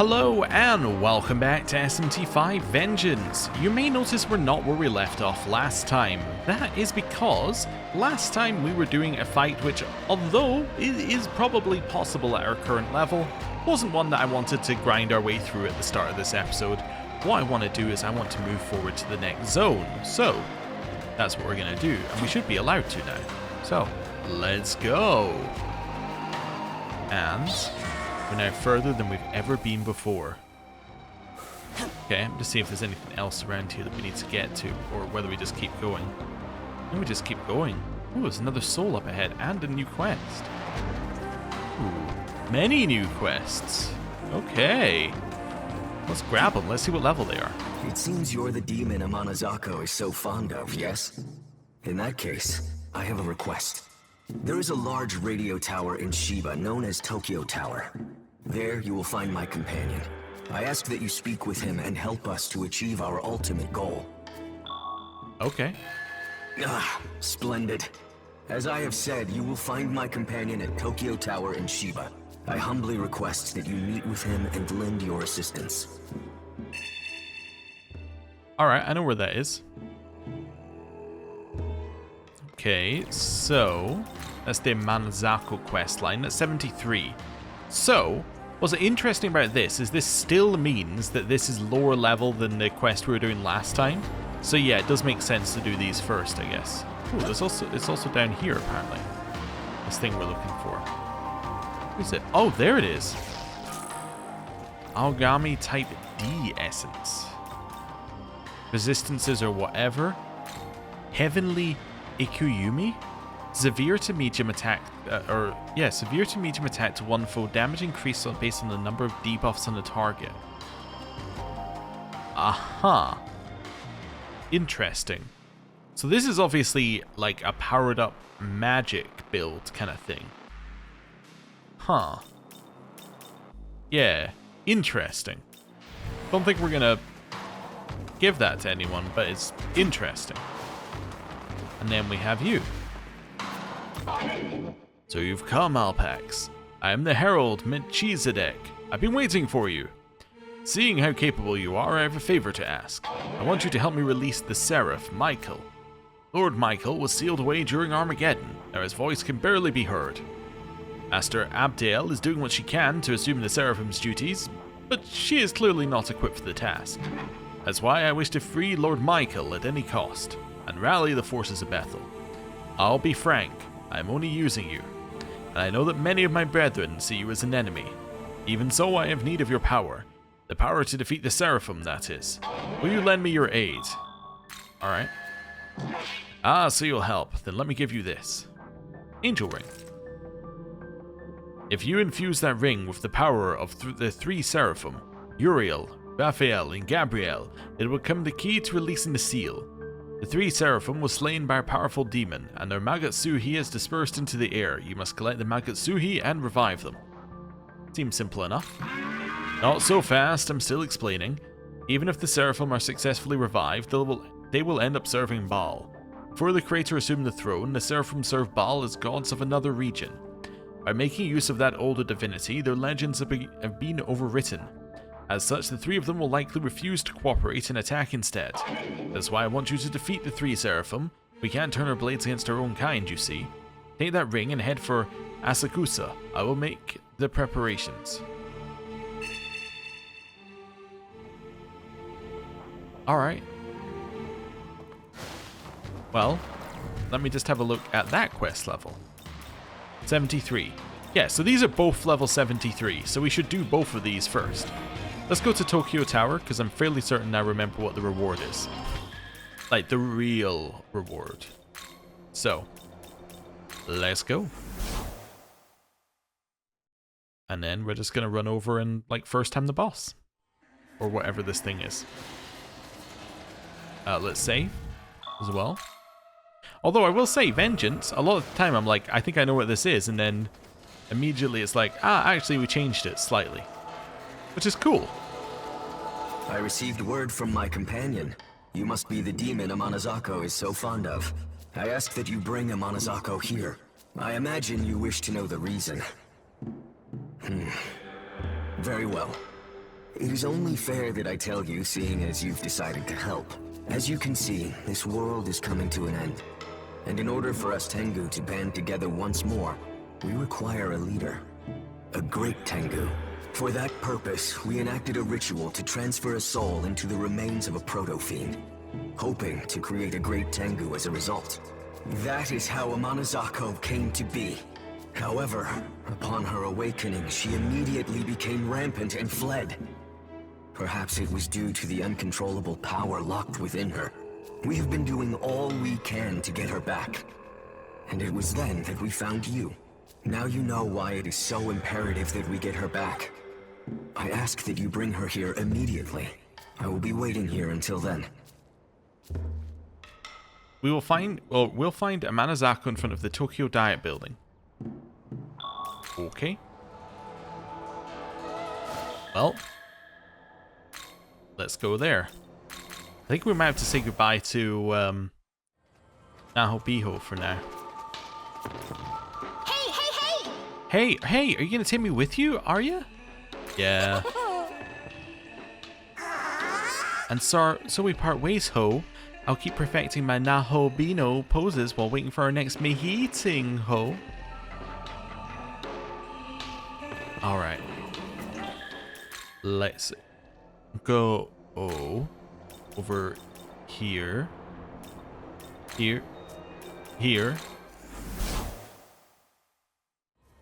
Hello and welcome back to SMT5 Vengeance. You may notice we're not where we left off last time. That is because last time we were doing a fight which, although it is probably possible at our current level, wasn't one that I wanted to grind our way through at the start of this episode. What I want to do is I want to move forward to the next zone. So that's what we're going to do, and we should be allowed to now. So let's go. And we're now further than we've ever been before. Okay, I'm just seeing if there's anything else around here that we need to get to, or whether we just keep going. No, we just keep going. Oh, there's another soul up ahead, and a new quest. Ooh, many new quests. Okay. Let's grab them, let's see what level they are. It seems you're the demon Amanazako is so fond of, yes? In that case, I have a request. There is a large radio tower in Shiba known as Tokyo Tower. There you will find my companion. I ask that you speak with him and help us to achieve our ultimate goal. Okay. Splendid. As I have said, you will find my companion at Tokyo Tower in Shiba. I humbly request that you meet with him and lend your assistance. Alright, I know where that is. Okay, so that's the Manzako quest line. That's 73. So, what's interesting about this is this still means that this is lower level than the quest we were doing last time. So yeah, it does make sense to do these first, I guess. Ooh, it's also down here apparently. This thing we're looking for. What is it? Oh, there it is. Algami type D essence. Resistances or whatever. Heavenly Ikuyumi? Severe to medium attack, severe to medium attack to one foe, damage increased based on the number of debuffs on the target. Aha. Interesting. So this is obviously like a powered up magic build kind of thing. Huh. Yeah, interesting. Don't think we're gonna give that to anyone, but it's interesting. And then we have you. So you've come, Alpax. I am the Herald Melchizedek. I've been waiting for you. Seeing how capable you are, I have a favor to ask. I want you to help me release the Seraph, Michael. Lord Michael was sealed away during Armageddon. Now his voice can barely be heard. Master Abdiel is doing what she can to assume the Seraphim's duties, but she is clearly not equipped for the task. That's why I wish to free Lord Michael at any cost, and rally the forces of Bethel. I'll be frank, I am only using you, and I know that many of my brethren see you as an enemy. Even so, I have need of your power. The power to defeat the Seraphim, that is. Will you lend me your aid? Alright. Ah, so you'll help. Then let me give you this. Angel Ring. If you infuse that ring with the power of the three Seraphim, Uriel, Raphael, and Gabriel, it will become the key to releasing the seal. The three Seraphim was slain by a powerful demon, and their Magatsuhi is dispersed into the air. You must collect the Magatsuhi and revive them. Seems simple enough. Not so fast, I'm still explaining. Even if the Seraphim are successfully revived, they will end up serving Baal. Before the Creator assumed the throne, the Seraphim served Baal as gods of another region. By making use of that older divinity, their legends have been overwritten. As such, the three of them will likely refuse to cooperate and attack instead. That's why I want you to defeat the three Seraphim. We can't turn our blades against our own kind, you see. Take that ring and head for Asakusa. I will make the preparations. Alright. Well, let me just have a look at that quest level. 73. Yeah, so these are both level 73, so we should do both of these first. Let's go to Tokyo Tower, because I'm fairly certain I remember what the reward is. Like, the real reward. So, let's go. And then we're just going to run over and, like, first time the boss. Or whatever this thing is. Let's save as well. Although I will say, Vengeance, a lot of the time I'm like, I think I know what this is, and then immediately it's like, actually we changed it slightly. Which is cool. I received word from my companion. You must be the demon Amanazako is so fond of. I ask that you bring Amanazako here. I imagine you wish to know the reason. Very well. It is only fair that I tell you, seeing as you've decided to help. As you can see, this world is coming to an end. And in order for us Tengu to band together once more, we require a leader. A great Tengu. For that purpose, we enacted a ritual to transfer a soul into the remains of a proto-fiend, hoping to create a great Tengu as a result. That is how Amanazako came to be. However, upon her awakening, she immediately became rampant and fled. Perhaps it was due to the uncontrollable power locked within her. We have been doing all we can to get her back. And it was then that we found you. Now you know why it is so imperative that we get her back. I ask that you bring her here immediately. I will be waiting here until then. We'll find Amanazako in front of the Tokyo Diet Building. Okay. Well, let's go there. I think we might have to say goodbye to Nahobiho for now. Hey, are you gonna take me with you? Are you? Yeah. And so we part ways, ho. I'll keep perfecting my Nahobino poses while waiting for our next meeting, ho. Alright. Let's go over here. Here.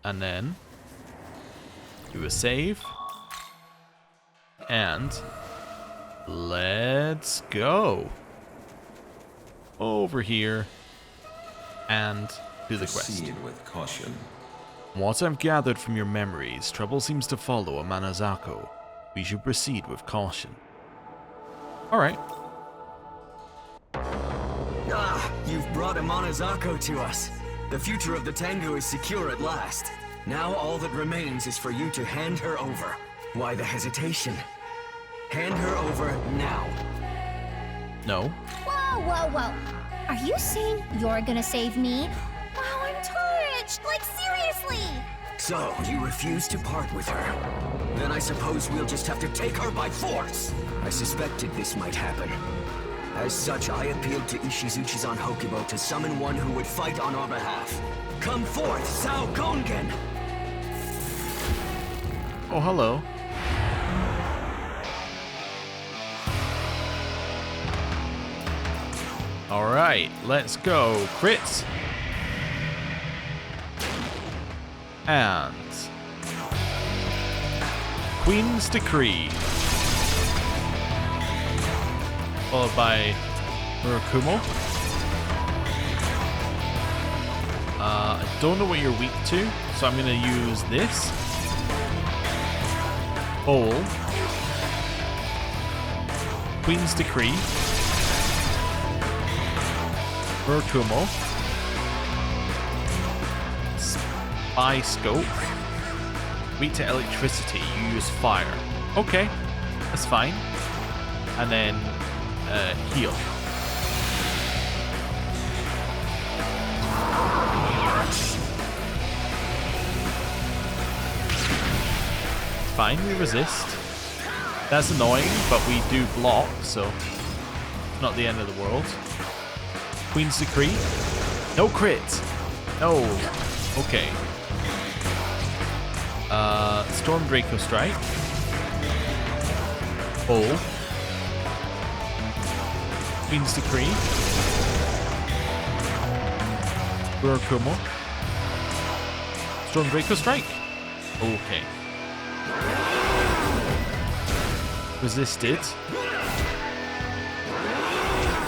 And then do a save. And let's go over here and do the quest. Proceed with caution. What I've gathered from your memories, trouble seems to follow Amanazako. We should proceed with caution. Alright. Ah, you've brought Amanazako to us. The future of the Tengu is secure at last. Now all that remains is for you to hand her over. Why the hesitation? Hand her over now. No. Whoa. Are you saying you're gonna save me? Wow, I'm touched! Like, seriously! So, you refuse to part with her? Then I suppose we'll just have to take her by force! I suspected this might happen. As such, I appealed to Ishizuchi-san Hokubo to summon one who would fight on our behalf. Come forth, Sao Gongen! Oh, hello. Alright, let's go. Crits. And Queen's Decree. Followed by Murakumo. I don't know what you're weak to, so I'm going to use this. Bowl. Queen's Decree. Murakumo. Spy Scope. Weak to electricity, you use fire. Okay, that's fine. And then heal. Fine, we resist. That's annoying, but we do block, so it's not the end of the world. Queen's Decree. No crit. No. Okay. Storm Draco Strike. Bowl. Queen's Decree. Murakumo. Storm Draco Strike. Okay. Resisted.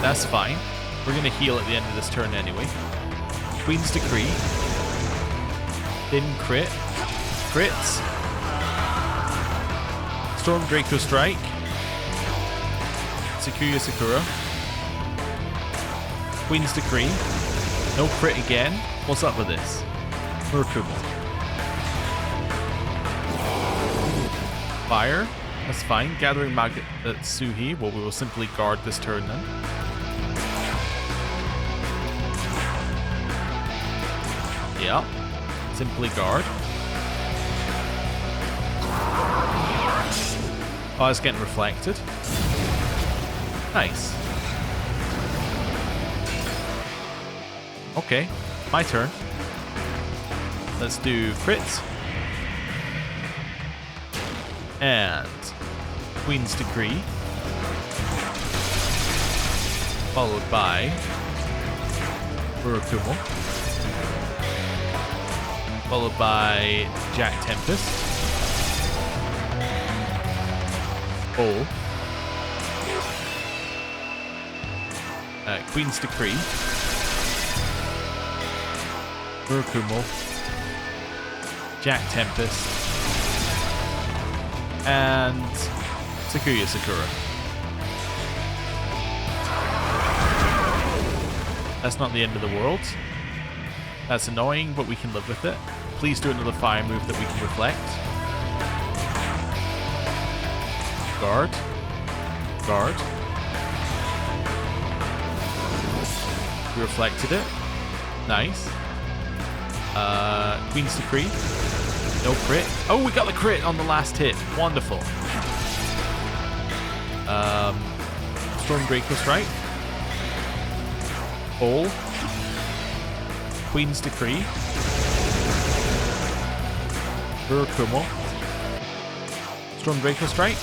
That's fine. We're gonna heal at the end of this turn anyway. Queen's Decree. Thin crit. Crits. Storm Draco Strike. Sakuya Sakura. Queen's Decree. No crit again. What's up with this? Murakumo. Fire. That's fine. Gathering Magatsuhi. Well, we will simply guard this turn then. Yeah. Simply guard. Oh, it's getting reflected. Nice. Okay, my turn. Let's do crits. And Queen's Decree. Followed by Murakumo. Followed by Jack Tempest. Oh. Queen's Decree. Murakumo. Jack Tempest. And Sakuya Sakura. That's not the end of the world. That's annoying, but we can live with it. Please do another fire move that we can reflect. Guard. Guard. We reflected it. Nice. Queen's Decree. No crit. Oh, we got the crit on the last hit. Wonderful. Stormbreaker Strike. All. Queen's Decree. Murakumo. Stormbreaker Strike.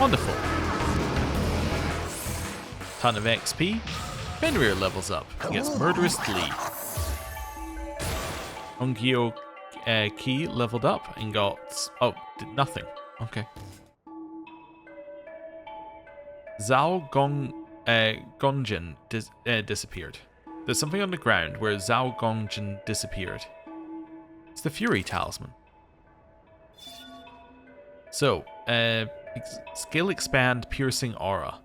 Wonderful. Ton of XP. Fenrir levels up. He gets Murderous Glee. Ongyo Ki leveled up and got... Oh, did nothing. Okay. Zhao Gongjin disappeared. There's something on the ground where Zhao Gongjin disappeared. It's the Fury Talisman. So, skill expand Piercing Aura.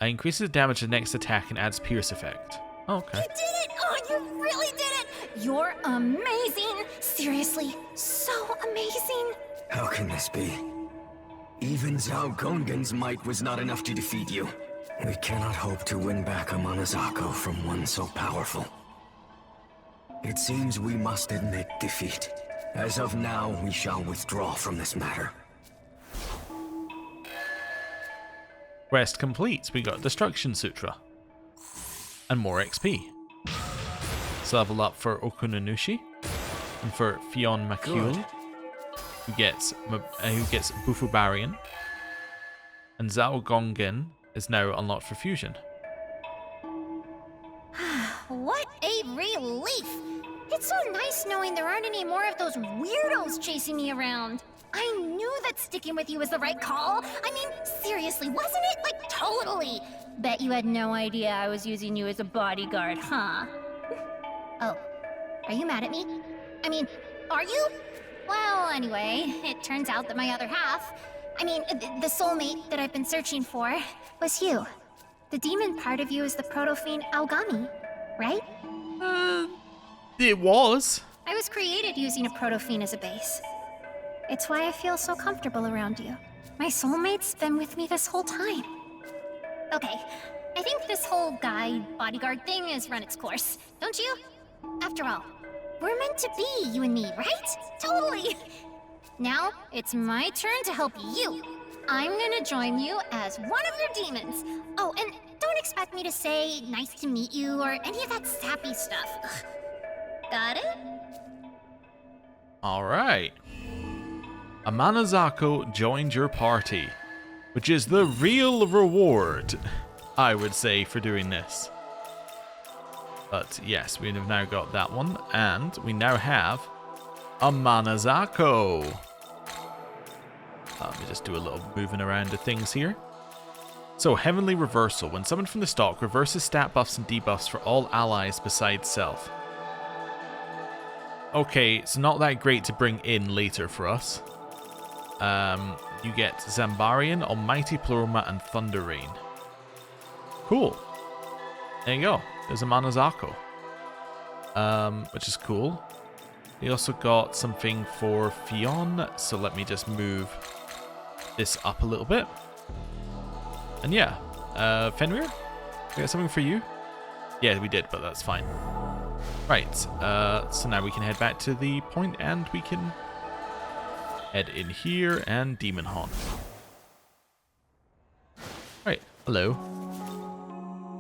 Increases damage to the next attack and adds Pierce effect. Oh, okay. You did it! Oh, you really did it! You're amazing! Seriously, so amazing! How can this be? Even Zhao Gongen's might was not enough to defeat you. We cannot hope to win back Amanazako from one so powerful. It seems we must admit defeat. As of now, we shall withdraw from this matter. Quest complete. We got Destruction Sutra. And more XP. So level up for Okunanushi. And for Fionn Makul, who gets Bufubarian. And Zhao Gongen is now unlocked for Fusion. What a relief! It's so nice knowing there aren't any more of those weirdos chasing me around. I knew that sticking with you was the right call. I mean, seriously, wasn't it? Like, totally. Bet you had no idea I was using you as a bodyguard, huh? Oh, are you mad at me? I mean, are you? Well, anyway, it turns out that my other half, the soulmate that I've been searching for, was you. The demon part of you is the proto-fiend Aogami, right? It was. I was created using a proto-fiend as a base. It's why I feel so comfortable around you. My soulmate's been with me this whole time. Okay, I think this whole guide bodyguard thing has run its course, don't you? After all, we're meant to be, you and me, right? Totally! Now, it's my turn to help you. I'm gonna join you as one of your demons. Oh, and don't expect me to say nice to meet you or any of that sappy stuff. Ugh. Got it? Alright. Amanazako joined your party, which is the real reward, I would say, for doing this. But yes, we have now got that one, and we now have Amanazako. Let me just do a little moving around of things here. So, Heavenly Reversal. When summoned from the stock, reverses stat buffs and debuffs for all allies besides self. Okay, so not that great to bring in later for us. You get Zambarian, Almighty Pluroma, and Thunder Rain. Cool. There you go. There's a Manazako. Which is cool. We also got something for Fionn, so let me just move this up a little bit. And yeah, Fenrir, we got something for you? Yeah, we did, but that's fine. Right, so now we can head back to the point and we can head in here and Demon Hunt. Right, hello.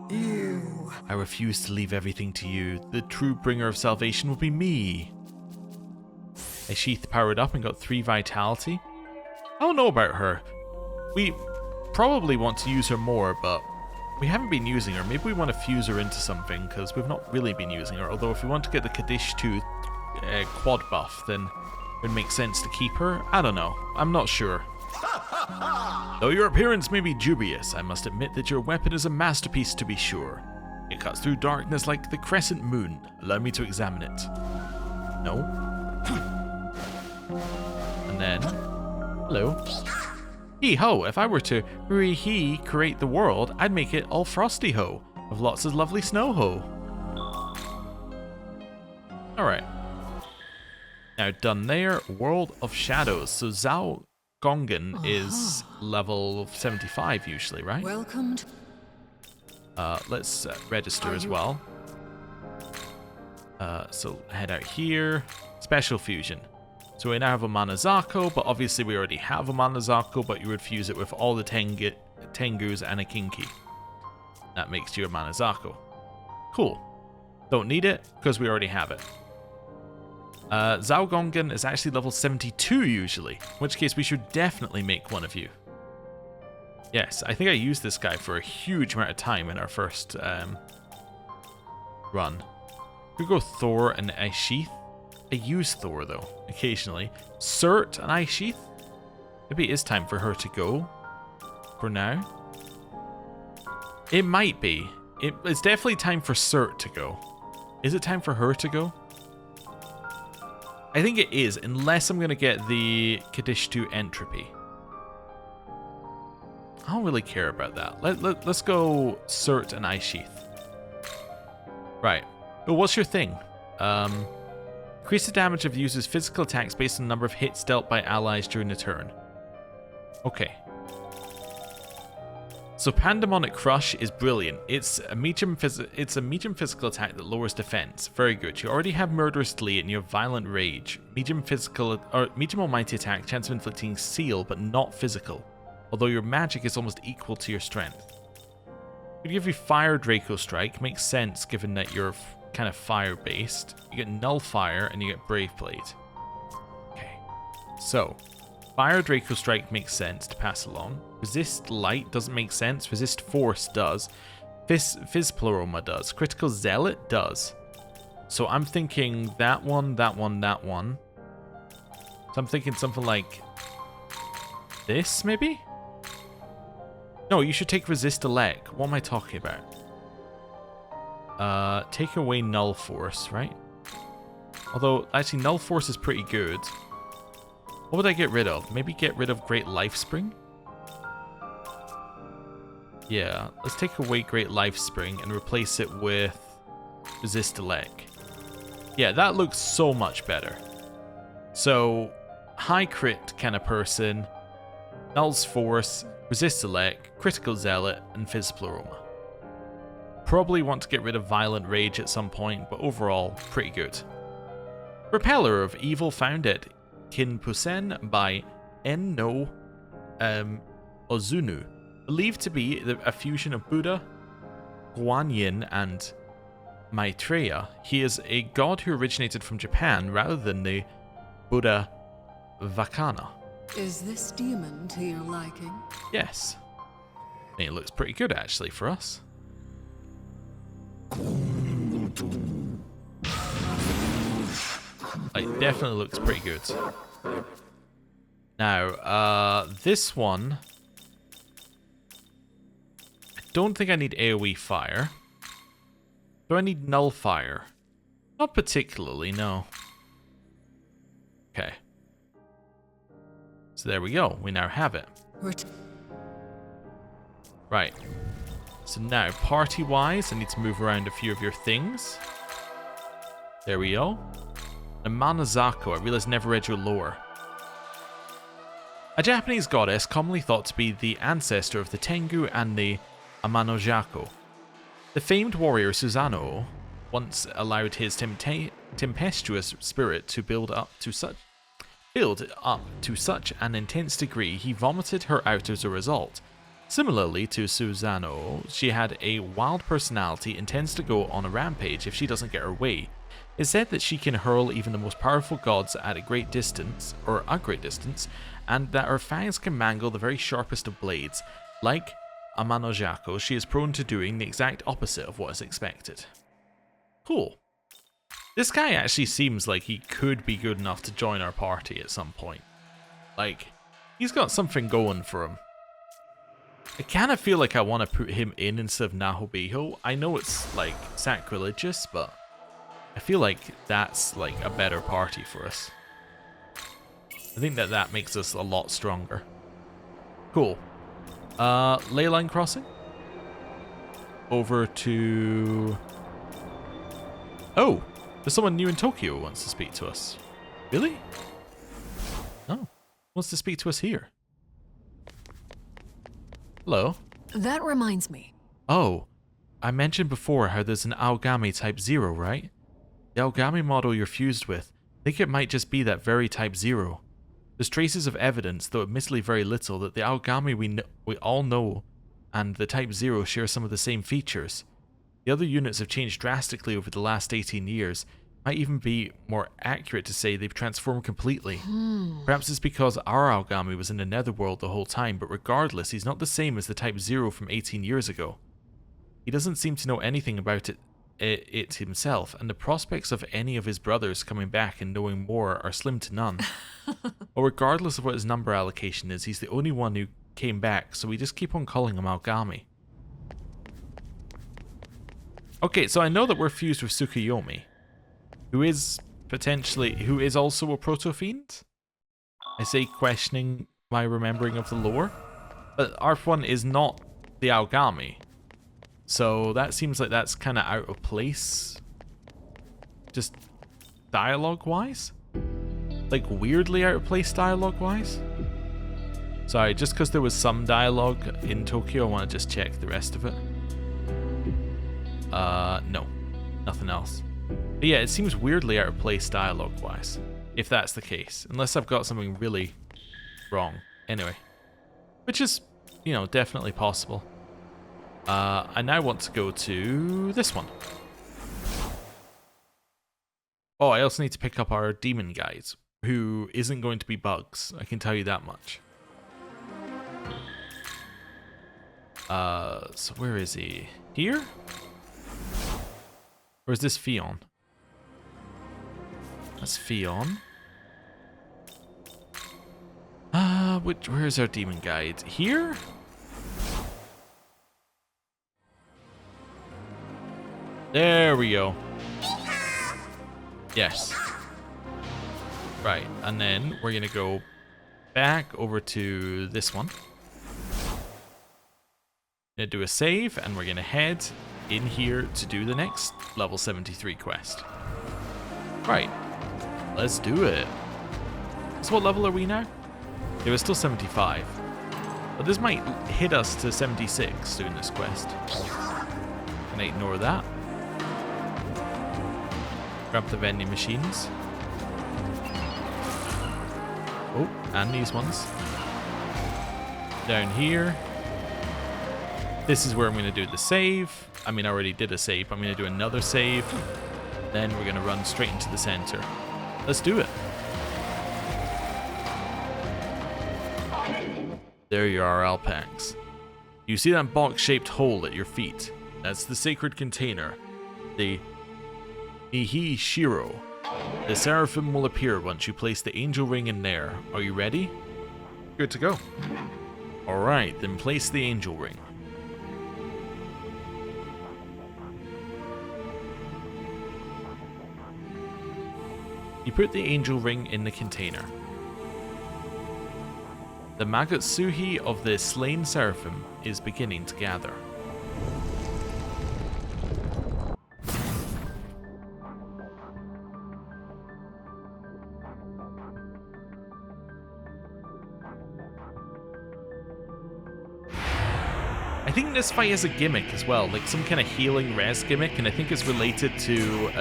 You. I refuse to leave everything to you. The true bringer of salvation will be me. I sheath powered up and got 3 vitality. I don't know about her. We probably want to use her more, but we haven't been using her. Maybe we want to fuse her into something, because we've not really been using her. Although if we want to get the Kaddish 2 quad buff, then it would make sense to keep her. I don't know. I'm not sure. Though your appearance may be dubious, I must admit that your weapon is a masterpiece to be sure. It cuts through darkness like the crescent moon. Allow me to examine it. No? And then... Hello. Hee-ho, if I were to create the world, I'd make it all frosty-ho, with lots of lovely snow-ho. Alright. Now done there, World of Shadows. So Zhao Gongan is level 75 usually, right? Welcome to... Let's register as well. So head out here. Special fusion. So we now have a Manazako, but obviously we already have a Manazako, but you would fuse it with all the Tengus and a Kinki. That makes you a Manazako. Cool. Don't need it, because we already have it. Zhao Gongan is actually level 72 usually, in which case we should definitely make one of you. Yes, I think I used this guy for a huge amount of time in our first run. We go Thor and Ice Sheath. I use Thor though, occasionally. Cert and Ice Sheath? Maybe it is time for her to go. For now. It might be. It's definitely time for Cert to go. Is it time for her to go? I think it is, unless I'm going to get the Kaddish 2 Entropy. I don't really care about that. Let's go Cert and Ice Sheath. Right. But what's your thing? Increase the damage of the user's physical attacks based on the number of hits dealt by allies during the turn. Okay. So Pandemonic Crush is brilliant. It's a medium physical attack that lowers defense. Very good. You already have Murderous Glee and you have Violent Rage. Medium Almighty attack, chance of inflicting seal, but not physical. Although your magic is almost equal to your strength. Could give you Fire Draco Strike. Makes sense given that you're kind of fire based. You get Null Fire and you get Brave Blade. Okay. So, Fire Draco Strike makes sense to pass along. Resist Light doesn't make sense. Resist Force does. Fizzpleroma does. Critical Zealot does. So I'm thinking that one, that one, that one. So I'm thinking something like this, maybe? No, you should take Resist Elect. What am I talking about? Take away Null Force, right? Although, actually, Null Force is pretty good. What would I get rid of? Maybe get rid of Great Life Spring? Yeah, let's take away Great Life Spring and replace it with Resist Elect. Yeah, that looks so much better. So, high crit kind of person, Null's Force, Resist Elect, Critical Zealot, and Fizzpleroma. Probably want to get rid of Violent Rage at some point, but overall, pretty good. Repeller of Evil found at Kinpusen by Enno Ozunu. Believed to be a fusion of Buddha, Guanyin, and Maitreya. He is a god who originated from Japan rather than the Buddha Vakana. Is this demon to your liking? Yes. It looks pretty good actually for us. It definitely looks pretty good. Now, this one... I don't think I need AoE fire. Do I need null fire? Not particularly, no. Okay. So there we go. We now have it. Right. So now, party-wise, I need to move around a few of your things. There we go. And Manazako, I realize I never read your lore. A Japanese goddess commonly thought to be the ancestor of the Tengu and the Amanojako. The famed warrior Susanoo once allowed his tempestuous spirit to build up to such an intense degree he vomited her out as a result. Similarly to Susano, she had a wild personality and tends to go on a rampage if she doesn't get her way. It's said that she can hurl even the most powerful gods at a great distance, and that her fangs can mangle the very sharpest of blades. Like Amanojako, she is prone to doing the exact opposite of what is expected. Cool. This guy actually seems like he could be good enough to join our party at some point. Like, he's got something going for him. I kind of feel like I want to put him in instead of Nahobiho. I know it's, like, sacrilegious, but I feel like that's, like, a better party for us. I think that makes us a lot stronger. Cool. Ley line crossing? Over to... Oh! There's someone new in Tokyo who wants to speak to us. Really? Oh. Wants to speak to us here. Hello? That reminds me. Oh. I mentioned before how there's an Aogami Type 0, right? The Aogami model you're fused with, I think it might just be that very Type 0. There's traces of evidence, though admittedly very little, that the Aogami we all know and the Type 0 share some of the same features. The other units have changed drastically over the last 18 years. Might even be more accurate to say they've transformed completely. Perhaps it's because our Aogami was in the netherworld the whole time, but regardless, he's not the same as the Type 0 from 18 years ago. He doesn't seem to know anything about it himself, and the prospects of any of his brothers coming back and knowing more are slim to none. Well, regardless of what his number allocation is, he's the only one who came back, so we just keep on calling him Aogami. Okay, so I know that we're fused with Tsukuyomi, who is also a proto-fiend? I say questioning my remembering of the lore, but Arf1 is not the Aogami. So that seems like that's kind of out of place. Just dialogue-wise? Like weirdly out of place dialogue-wise? Sorry, just because there was some dialogue in Tokyo, I want to just check the rest of it. No. Nothing else. But yeah, it seems weirdly out of place dialogue-wise. If that's the case. Unless I've got something really wrong. Anyway. Which is, you know, definitely possible. I now want to go to this one. Oh, I also need to pick up our demon guide, who isn't going to be bugs, I can tell you that much. So where is he? Here? Or is this Fion? That's Fion. Where's our demon guide? Here? There we go. Yes. Right, and then we're gonna go back over to this one. Gonna do a save, and we're gonna head in here to do the next level 73 quest. Right, let's do it. So what level are we now? Yeah, we're still 75. But this might hit us to 76 doing this quest. Can I ignore that? Grab the vending machines. Oh, and these ones. Down here. This is where I'm going to do the save. I mean, I already did a save. I'm going to do another save. Then we're going to run straight into the center. Let's do it. There you are, Alpax. You see that box-shaped hole at your feet? That's the sacred container. The Nihi Shiro. The seraphim will appear once you place the angel ring in there. Are you ready? Good to go. Alright, then place the angel ring. You put the angel ring in the container. The Magatsuhi of the slain seraphim is beginning to gather. I think this fight has a gimmick as well, like some kind of healing res gimmick, and I think it's related to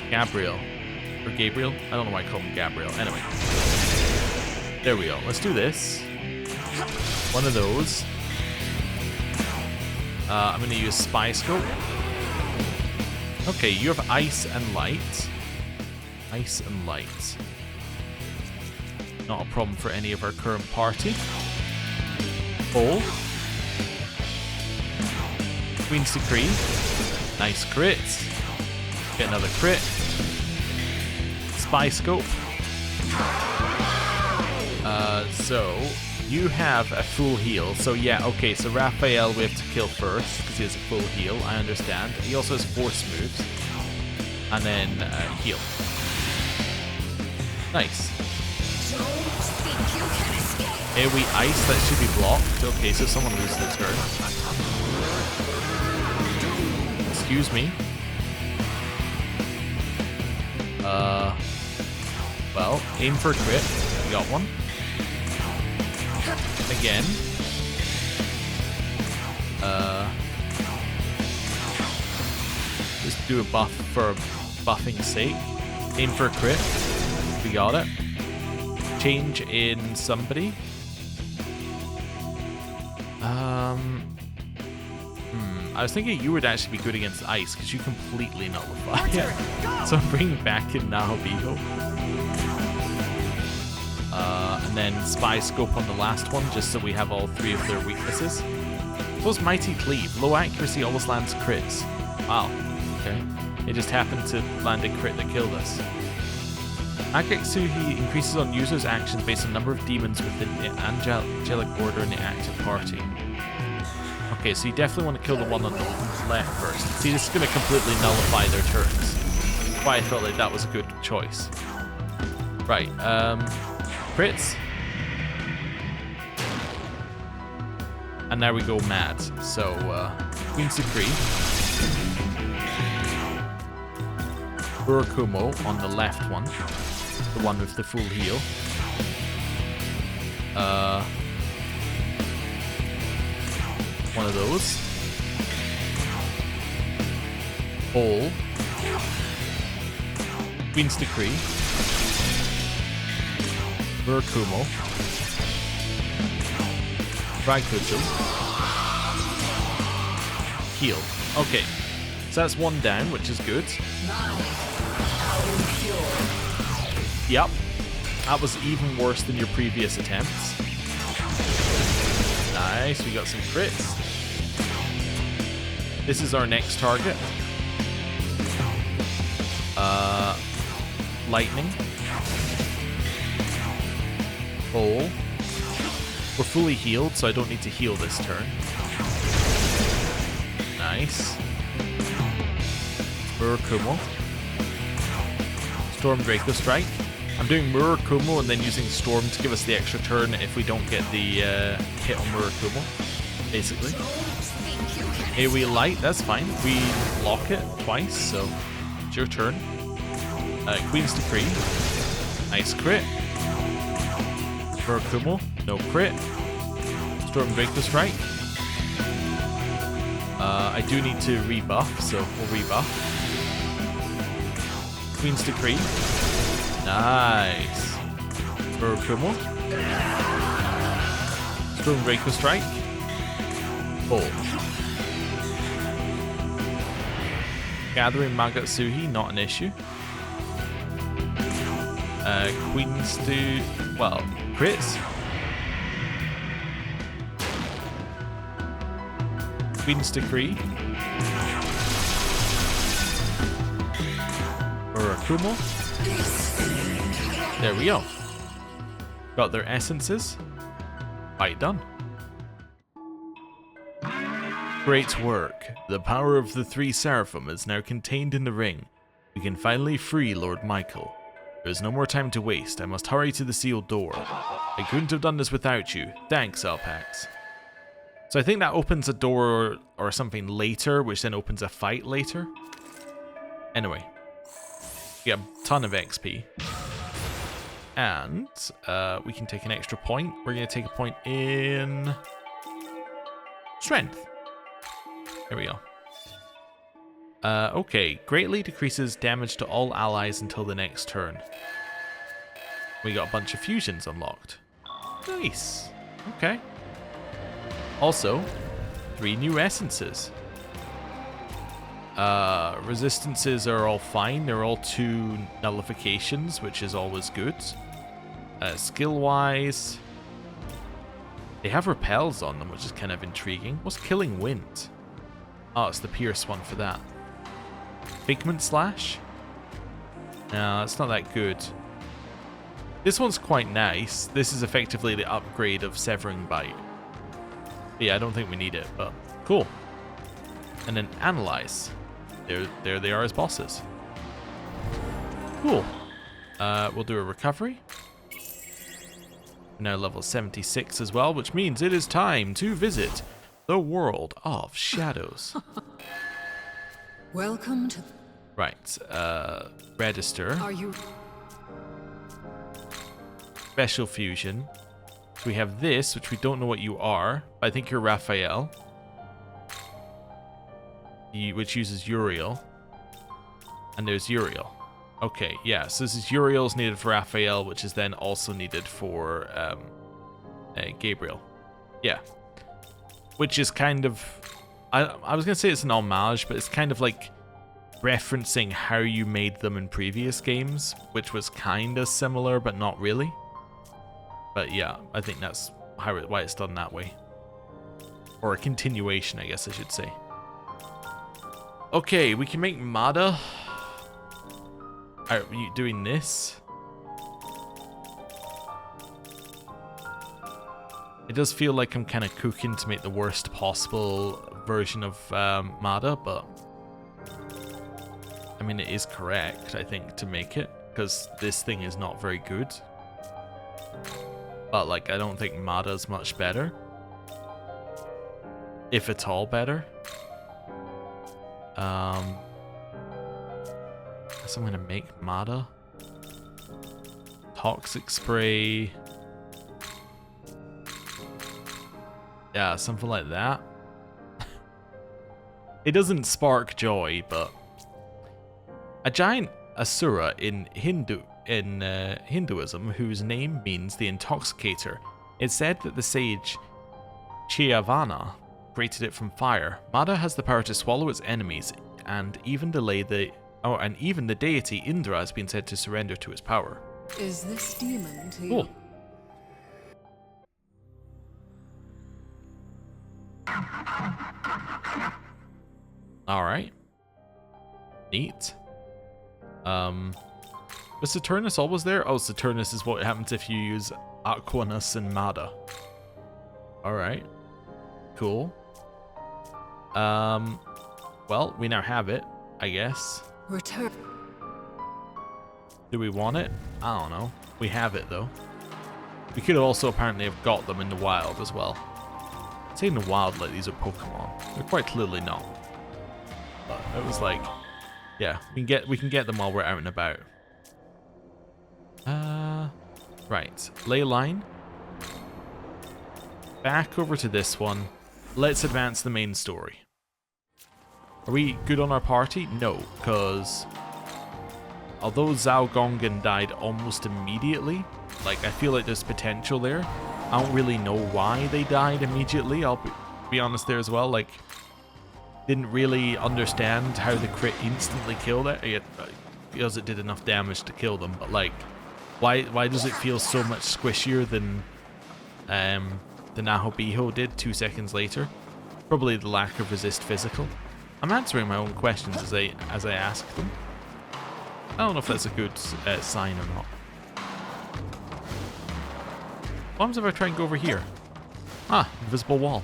Gabriel. Or Gabriel? I don't know why I call him Gabriel. Anyway. There we go. Let's do this. One of those. I'm going to use Spy Scope. Okay, you have Ice and Light. Ice and Light. Not a problem for any of our current party. Hole. Queen's Decree. Nice crit. Get another crit. Spy Scope. So you have a full heal. So yeah, okay, so Raphael we have to kill first because he has a full heal, I understand. He also has force moves. And then heal. Nice. AoE Ice, that should be blocked. Okay, so someone loses their turn. Excuse me. Well, aim for a crit. We got one. Again. Just do a buff for buffing's sake. Aim for a crit. We got it. Change in somebody. I was thinking you would actually be good against ice because you completely nullify it. So I'm bringing back in Nahobiho. And then Spy Scope on the last one, just so we have all three of their weaknesses. Those Mighty Cleave. Low accuracy always lands crits. Wow. Okay. It just happened to land a crit that killed us. Akatsuhi increases on users' actions based on number of demons within the angelic order in the active party. Okay, so you definitely want to kill the one on the left first. See, this is going to completely nullify their turns. That's why I felt like that was a good choice. Right, crits. And now we go mad. So, Queen's Decree. Urakumo on the left one. The one with the full heal. One of those. Hole. Queen's Decree. Urakumo. Frag Vigil. Heal. Okay. So that's one down, which is good. Yep. That was even worse than your previous attempts. Nice, we got some crits. This is our next target. Lightning. Hole. We're fully healed, so I don't need to heal this turn. Nice. Murakumo. Storm Draco Strike. I'm doing Murakumo and then using Storm to give us the extra turn if we don't get the hit on Murakumo, basically. AoE Light, that's fine. We block it twice, so it's your turn. Queen's Decree. Nice crit. Murakumo, no crit. Storm Draco Strike. I do need to rebuff, so we'll rebuff. Queen's Decree. Nice. Murakumo. Storm Draco Strike. Hold. Gathering Magatsuhi, not an issue. Queens do, well, crits. Queen's Decree. Murakumo. There we go. Got their essences. Fight done. Great work. The power of the three Seraphim is now contained in the ring. We can finally free Lord Michael. There is no more time to waste. I must hurry to the sealed door. I couldn't have done this without you. Thanks, Alpax. So I think that opens a door or something later, which then opens a fight later. Anyway. We get a ton of XP. And we can take an extra point. We're going to take a point in Strength. There we go. Okay, greatly decreases damage to all allies until the next turn. We got a bunch of fusions unlocked. Nice. Okay. Also, 3 new essences. Resistances are all fine. They're all 2 nullifications, which is always good. Skill-wise, they have repels on them, which is kind of intriguing. What's Killing Wind? Oh, it's the Pierce one for that. Figment Slash? No, it's not that good. This one's quite nice. This is effectively the upgrade of Severing Bite. But yeah, I don't think we need it, but cool. And then Analyze. There they are as bosses. Cool. We'll do a recovery. We're now level 76 as well, which means it is time to visit the world of shadows. Welcome to... Right. Register. Are you... Special fusion. We have this, which we don't know what you are. I think you're Raphael. Which uses Uriel. And there's Uriel. Okay, yeah, so this is Uriel's needed for Raphael, which is then also needed for Gabriel. Yeah. Which is kind of... I was going to say it's an homage, but it's kind of like referencing how you made them in previous games, which was kind of similar, but not really. But yeah, I think that's why it's done that way. Or a continuation, I guess I should say. Okay, we can make Mada. Are you doing this? It does feel like I'm kind of cooking to make the worst possible version of Mada, but I mean, it is correct, I think, to make it, because this thing is not very good. But, like, I don't think Mada's much better. If at all better. Guess I'm gonna make Mada. Toxic Spray. Yeah, something like that. It doesn't spark joy, but a giant asura in Hinduism, whose name means the intoxicator. It's said that the sage Chyavana created it from fire. Mada has the power to swallow its enemies, and even the deity Indra has been said to surrender to its power. Is this demon to you? Cool. Alright. Neat. Was Saturnus always there? Oh, Saturnus is what happens if you use Aquanus and Mada. Alright. Cool. Well, we now have it, I guess. Return. Do we want it? I don't know. We have it, though. We could also apparently have got them in the wild as well. I'm saying the wild like these are Pokemon. They're quite clearly not. But it was like, yeah, we can get them while we're out and about. Right. Ley line. Back over to this one. Let's advance the main story. Are we good on our party? No, because although Zhao Gongan died almost immediately, like, I feel like there's potential there. I don't really know why they died immediately, I'll be honest there as well. Like, didn't really understand how the crit instantly killed it, because it did enough damage to kill them, but like, why does it feel so much squishier than the Nahobiho did 2 seconds later? Probably the lack of resist physical. I'm answering my own questions as I ask them. I don't know if that's a good sign or not. What happens if I try and go over here? Ah, invisible wall.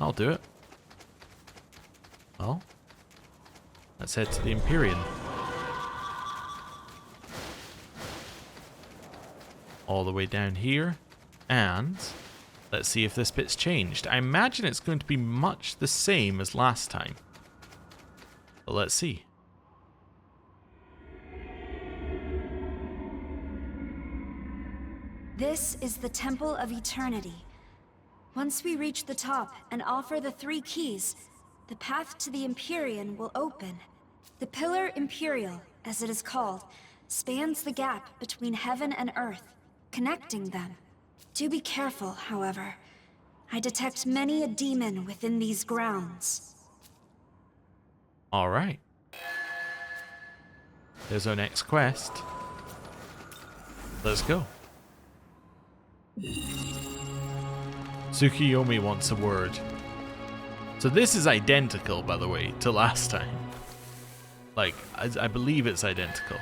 I'll do it. Well, let's head to the Empyrean. All the way down here. And let's see if this bit's changed. I imagine it's going to be much the same as last time. But let's see. This is the Temple of Eternity. Once we reach the top and offer the 3 keys, the path to the Empyrean will open. The Pillar Imperial, as it is called, spans the gap between heaven and earth, connecting them. Do be careful, however. I detect many a demon within these grounds. Alright. There's our next quest. Let's go. Tsukiyomi wants a word. So this is identical, by the way, to last time. Like, I believe it's identical.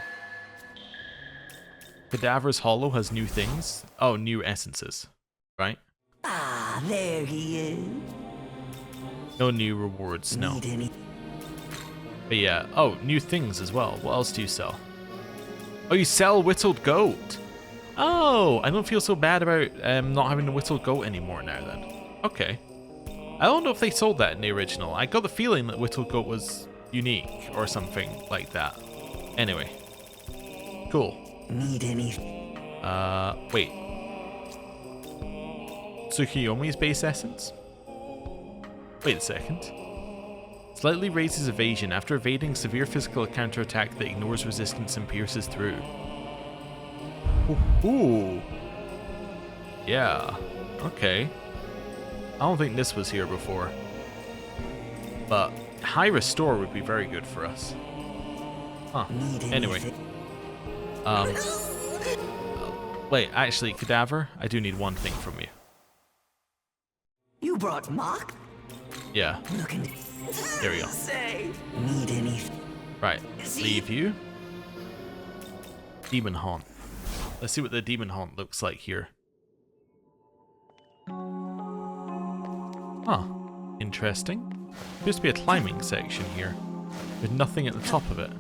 Cadaver's Hollow has new things. Oh, new essences. Right? Ah, there he is. No new rewards, no. Need any? But yeah, oh, new things as well. What else do you sell? Oh, you sell whittled goat. Oh, I don't feel so bad about not having the whittled goat anymore now then. Okay. I don't know if they sold that in the original. I got the feeling that whittled goat was unique or something like that. Anyway. Cool. Need any? Wait. Tsukiyomi's base essence? Wait a second. Slightly raises evasion after evading severe physical counterattack that ignores resistance and pierces through. Ooh. Yeah. Okay. I don't think this was here before. But high restore would be very good for us. Huh. Anyway. Wait, actually, Cadaver, I do need one thing from you. You brought Mock? Yeah. Looking. There we go. Say. Need any? Right. Leave you. Demon Haunt. Let's see what the Demon Haunt looks like here. Huh. Interesting. Appears to be a climbing section here, with nothing at the top of it.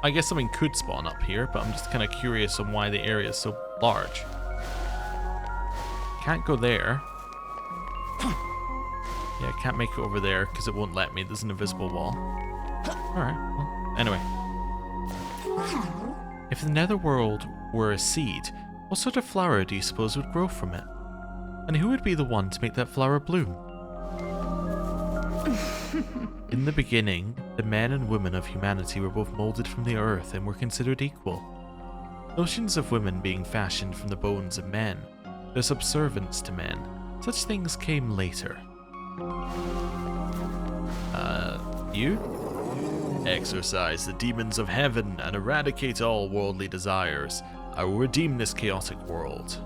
I guess something could spawn up here, but I'm just kind of curious on why the area is so large. Can't go there. Yeah, I can't make it over there because it won't let me. There's an invisible wall. Alright, well, anyway. If the netherworld were a seed, what sort of flower do you suppose would grow from it? And who would be the one to make that flower bloom? In the beginning, the men and women of humanity were both molded from the earth and were considered equal. Notions of women being fashioned from the bones of men, their subservience to men, such things came later. You? Exorcise the demons of heaven and eradicate all worldly desires. I will redeem this chaotic world.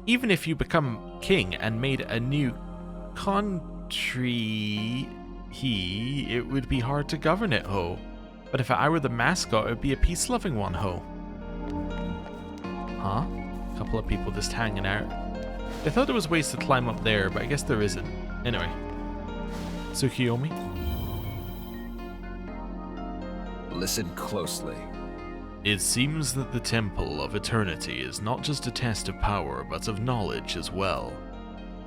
Even if you become king and made a new country, it would be hard to govern it, ho. But if I were the mascot, it would be a peace-loving one, ho. Huh? A couple of people just hanging out. I thought there was ways to climb up there, but I guess there isn't. Anyway. Tsukiyomi? Listen closely. It seems that the Temple of Eternity is not just a test of power, but of knowledge as well.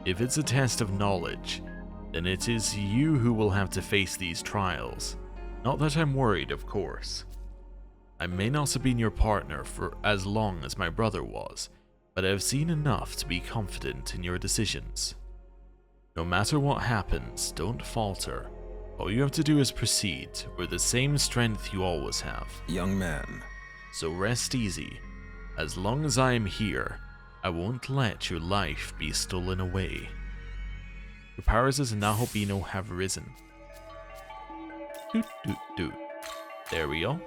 If it's a test of knowledge, then it is you who will have to face these trials. Not that I'm worried, of course. I may not have been your partner for as long as my brother was, but I have seen enough to be confident in your decisions. No matter what happens, don't falter. All you have to do is proceed with the same strength you always have. Young man. So rest easy. As long as I am here, I won't let your life be stolen away. Your powers as a Nahobino have risen. Doot doot doot. There we go.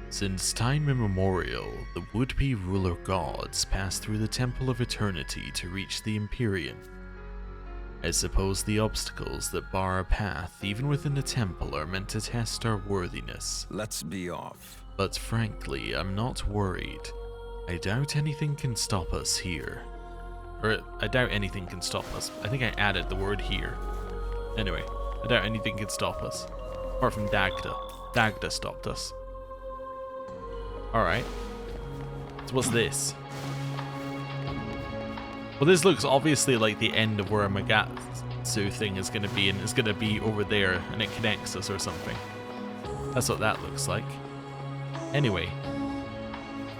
Since time immemorial, the would-be ruler gods passed through the Temple of Eternity to reach the Empyrean. I suppose the obstacles that bar our path, even within the temple, are meant to test our worthiness. Let's be off. But frankly, I'm not worried. I doubt anything can stop us here. Or, I doubt anything can stop us. I think I added the word here. Anyway, I doubt anything can stop us. Apart from Dagda. Dagda stopped us. Alright. So what's this? Well, this looks obviously like the end of where a Magatsu thing is going to be, and it's going to be over there, and it connects us or something. That's what that looks like. Anyway,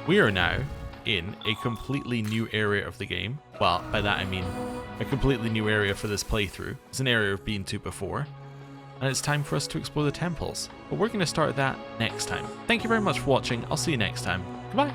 we are now in a completely new area of the game. Well, by that I mean a completely new area for this playthrough. It's an area I've been to before. and it's time for us to explore the temples. But we're going to start that next time. Thank you very much for watching. I'll see you next time. Goodbye.